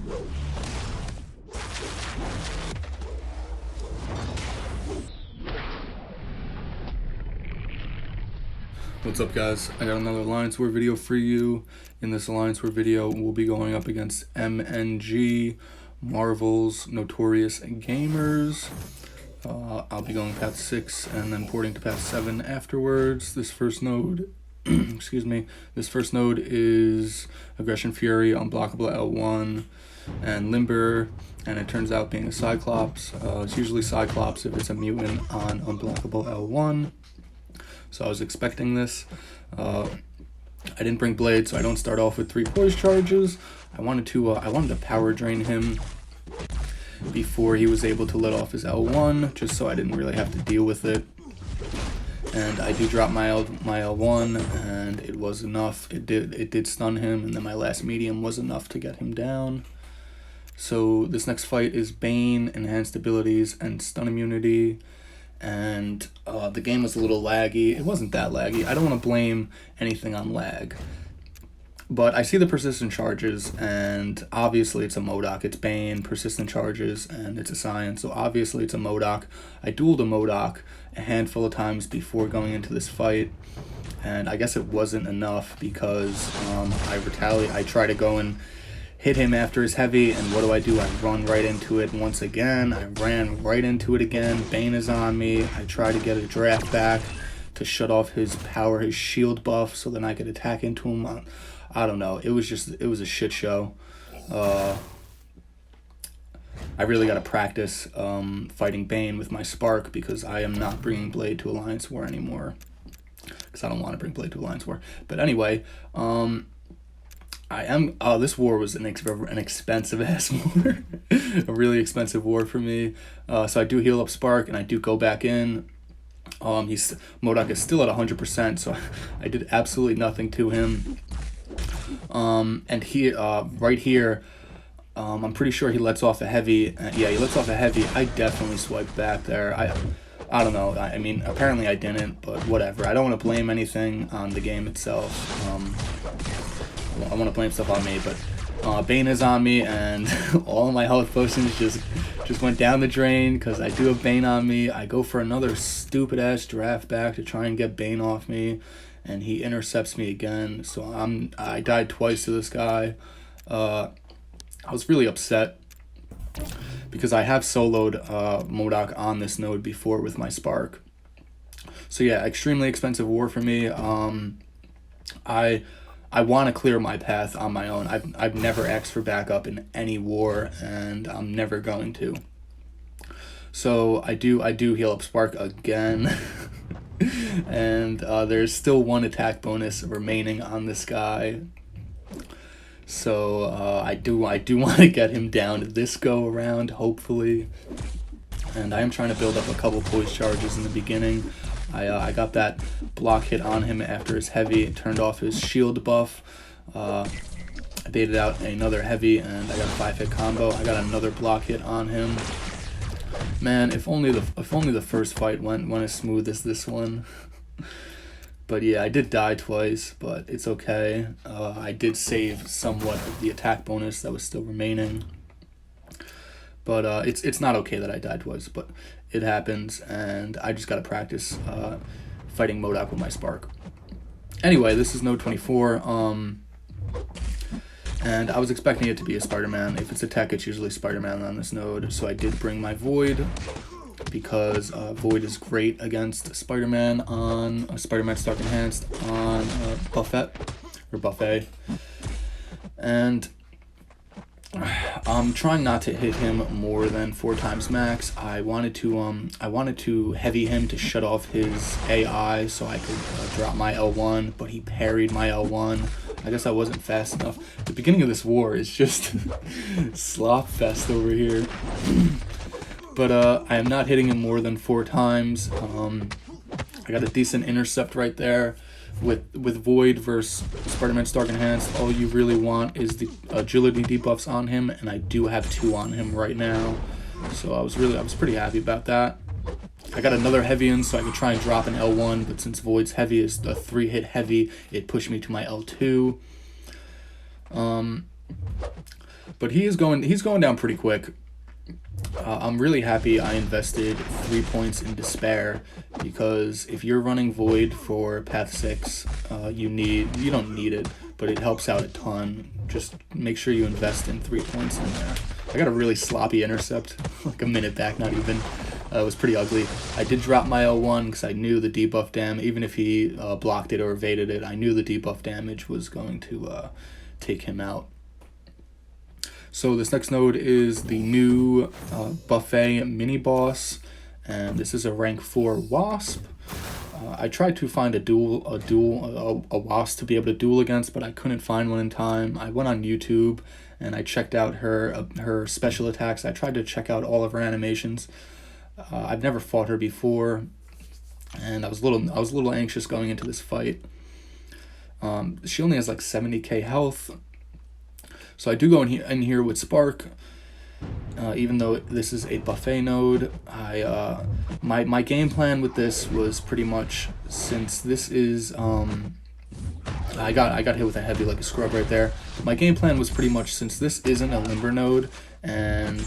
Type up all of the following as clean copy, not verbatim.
What's up, guys? I got another Alliance War video for you. In this Alliance War video, we'll be going up against MNG, Marvel's Notorious Gamers. I'll be going path 6 and then porting to path 7 afterwards. This first node, excuse me, this first node is Aggression Fury, Unblockable L1, and Limber, and it turns out being a Cyclops. It's usually Cyclops if it's a mutant on Unblockable L1. So I was expecting this. I didn't bring Blade, so I don't start off with 3 poise charges. I wanted to power drain him before he was able to let off his L1, just so I didn't really have to deal with it. And I do drop my L1, and it was enough. It did stun him, and then my last medium was enough to get him down. So this next fight is Bane, Enhanced Abilities, and Stun Immunity. And the game was a little laggy. It wasn't that laggy. I don't want to blame anything on lag. But I see the persistent charges, and obviously it's a MODOK. It's Bane, persistent charges, and it's a science, so obviously it's a MODOK. I dueled a MODOK a handful of times before going into this fight, and I guess it wasn't enough because I try to go and hit him after his heavy, and what do? I run right into it once again. I ran right into it again. Bane is on me. I try to get a draft back to shut off his power, his shield buff, so then I could attack into him. I don't know. It was a shit show. I really got to practice fighting Bane with my Spark, because I am not bringing Blade to Alliance War anymore. Because I don't want to bring Blade to Alliance War. But anyway, this war was an expensive ass war. A really expensive war for me. So I do heal up Spark, and I do go back in. MODOK is still at 100%, so I did absolutely nothing to him. And he right here, I'm pretty sure he lets off a heavy. Yeah, he lets off a heavy. I definitely swiped back there. I don't know. I mean, apparently I didn't, but whatever. I don't want to blame anything on the game itself. I want to blame stuff on me, but Bane is on me, and all of my health potions just went down the drain because I do have Bane on me. I go for another stupid ass draft back to try and get Bane off me, and he intercepts me again. So I died twice to this guy. I was really upset because I have soloed MODOK on this node before with my Spark. So yeah, extremely expensive war for me. I want to clear my path on my own. I've never asked for backup in any war, and I'm never going to. So I do heal up Spark again. And there's still 1 attack bonus remaining on this guy. So I do want to get him down this go around, hopefully. And I am trying to build up a couple poise charges in the beginning. I got that block hit on him after his heavy. It turned off his shield buff. I baited out another heavy, and I got a 5-hit combo. I got another block hit on him. Man, if only the first fight went as smooth as this one. But yeah, I did die twice, but it's okay. I did save somewhat of the attack bonus that was still remaining. But it's not okay that I died twice, but it happens, and I just gotta practice fighting MODOK with my Spark. Anyway, this is node 24, and I was expecting it to be a Spider-Man. If it's a tech, it's usually Spider-Man on this node, so I did bring my Void, because Void is great against Spider-Man on Spider-Man Stark Enhanced on Buffet, and I'm trying not to hit him more than 4 times max. I wanted to heavy him to shut off his AI so I could drop my L1, but he parried my L1. I guess I wasn't fast enough. The beginning of this war is just slop fest over here. But I am not hitting him more than 4 times. I got a decent intercept right there. With Void versus Spider-Man Stark Enhanced, all you really want is the agility debuffs on him, and I do have 2 on him right now. So I was pretty happy about that. I got another heavy in so I could try and drop an L1, but since Void's heavy is the 3-hit heavy, it pushed me to my L2. But he's going down pretty quick. I'm really happy I invested 3 points in Despair, because if you're running Void for Path 6, you don't need it, but it helps out a ton. Just make sure you invest in 3 points in there. I got a really sloppy intercept, like a minute back, not even. It was pretty ugly. I did drop my L1 because I knew the debuff damage, even if he blocked it or evaded it, I knew the debuff damage was going to take him out. So this next node is the new buffet mini boss, and this is a rank 4 Wasp. I tried to find a Wasp to be able to duel against, but I couldn't find one in time. I went on YouTube and I checked out her special attacks. I tried to check out all of her animations. I've never fought her before, and I was a little anxious going into this fight. She only has like 70k health. So I do go in here with Spark, even though this is a buffet node. My game plan with this was pretty much, since this is I got hit with a heavy like a scrub right there. My game plan was pretty much, since this isn't a limber node, and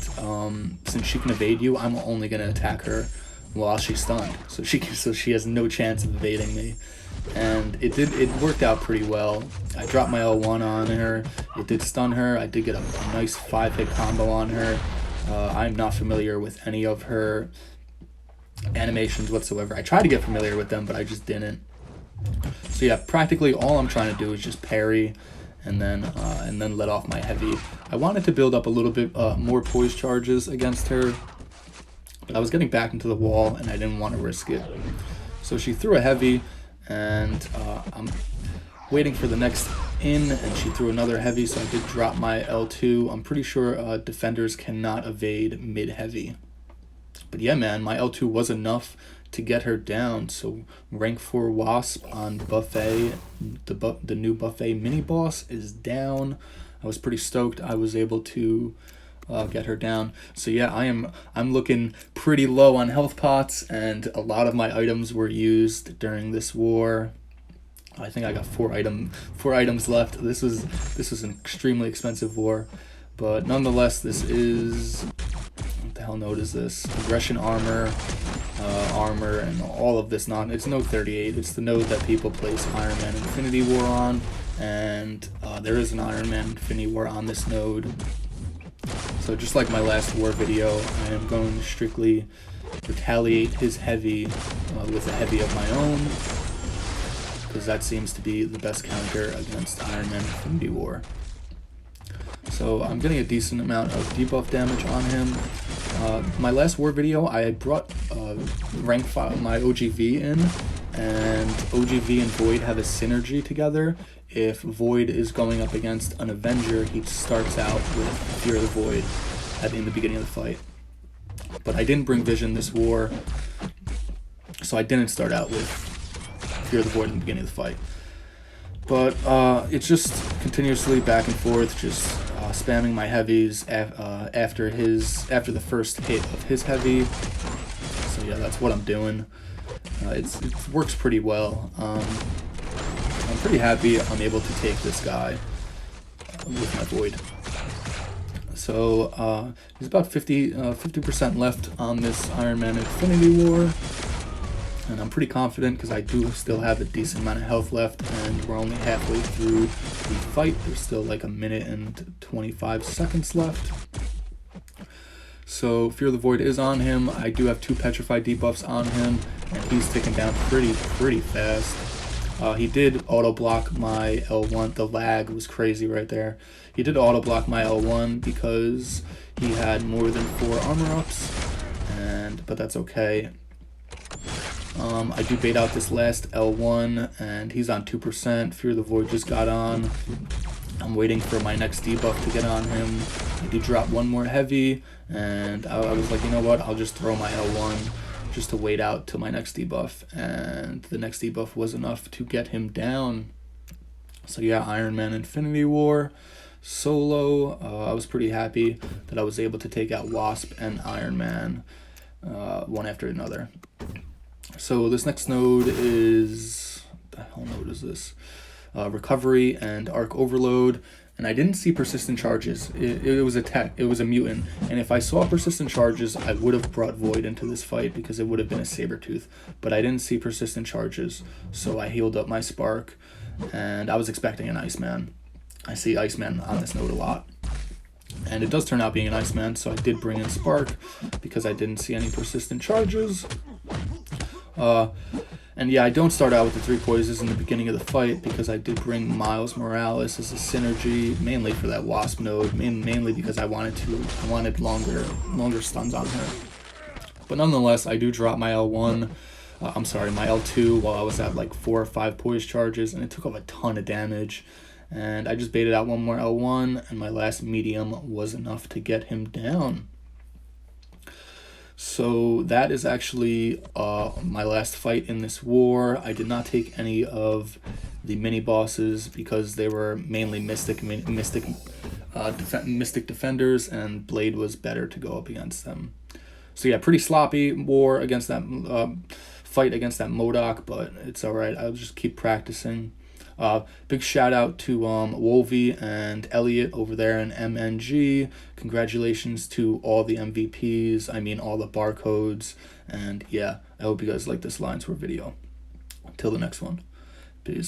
since she can evade you, I'm only gonna attack her while she's stunned, so she has no chance of evading me. And it worked out pretty well. I dropped my L1 on her. It did stun her. I did get a nice 5-hit combo on her. I'm not familiar with any of her animations whatsoever. I tried to get familiar with them, but I just didn't. So yeah, practically all I'm trying to do is just parry and then let off my heavy. I wanted to build up a little bit more poise charges against her, but I was getting back into the wall and I didn't want to risk it. So she threw a heavy, and I'm waiting for the next in, and she threw another heavy, so I did drop my L2. I'm pretty sure defenders cannot evade mid-heavy. But yeah, man, my L2 was enough to get her down. So rank 4 Wasp on Buffet, the new Buffet mini boss is down. I was pretty stoked I was able to get her down. So yeah, I'm looking pretty low on health pots, and a lot of my items were used during this war. I think I got four items left. This was an extremely expensive war, but nonetheless, this is, what the hell node is this? Aggression armor, and all of this. It's node 38. It's the node that people place Iron Man Infinity War on, and there is an Iron Man Infinity War on this node. So just like my last war video, I am going to strictly retaliate his heavy with a heavy of my own, because that seems to be the best counter against Iron Man Infinity War. So I'm getting a decent amount of debuff damage on him. My last war video, I brought rank 5, my OGV in, and OGV and Void have a synergy together. If Void is going up against an Avenger, he starts out with Fear of the Void in the beginning of the fight. But I didn't bring Vision this war, so I didn't start out with Fear of the Void in the beginning of the fight. But it's just continuously back and forth, just spamming my heavies after the first hit of his heavy. So yeah, that's what I'm doing. It works pretty well. I'm pretty happy I'm able to take this guy with my Void. So there's about 50% left on this Iron Man Infinity War, and I'm pretty confident because I do still have a decent amount of health left, and we're only halfway through the fight. There's still like 1 minute and 25 seconds left. So Fear the Void is on him. I do have 2 petrified debuffs on him, and he's taken down pretty fast. He did auto block my L1. The lag was crazy right there. He did auto block my L1 because he had more than 4 armor ups, but that's okay. I do bait out this last L1, and he's on 2%. Fear the Void just got on. I'm waiting for my next debuff to get on him. I do drop 1 more heavy, and I was like, you know what, I'll just throw my L1 just to wait out till my next debuff, and the next debuff was enough to get him down. So yeah, Iron Man Infinity War solo. I was pretty happy that I was able to take out Wasp and Iron Man one after another. So this next node is, what the hell node is this? Recovery and Arc Overload, and I didn't see persistent charges. It was a tech, it was a mutant, and if I saw persistent charges, I would have brought Void into this fight because it would have been a Sabertooth, but I didn't see persistent charges, so I healed up my Spark, and I was expecting an Iceman. I see Iceman on this node a lot, and it does turn out being an Iceman, so I did bring in Spark because I didn't see any persistent charges. And yeah, I don't start out with the 3 poisons in the beginning of the fight because I did bring Miles Morales as a synergy, mainly for that Wasp node, mainly because I wanted longer stuns on her. But nonetheless, I do drop my L1, my L2 while I was at like 4 or 5 poise charges, and it took off a ton of damage. And I just baited out one more L1, and my last medium was enough to get him down. So that is actually my last fight in this war. I did not take any of the mini bosses because they were mainly mystic defenders, and Blade was better to go up against them. So yeah, pretty sloppy war against that fight against that MODOK, but it's all right. I'll just keep practicing. Big shout out to Wolvie and Elliot over there in MNG. Congratulations to all the MVPs, I mean all the barcodes, and yeah, I hope you guys like this Alliance War video. Until the next one.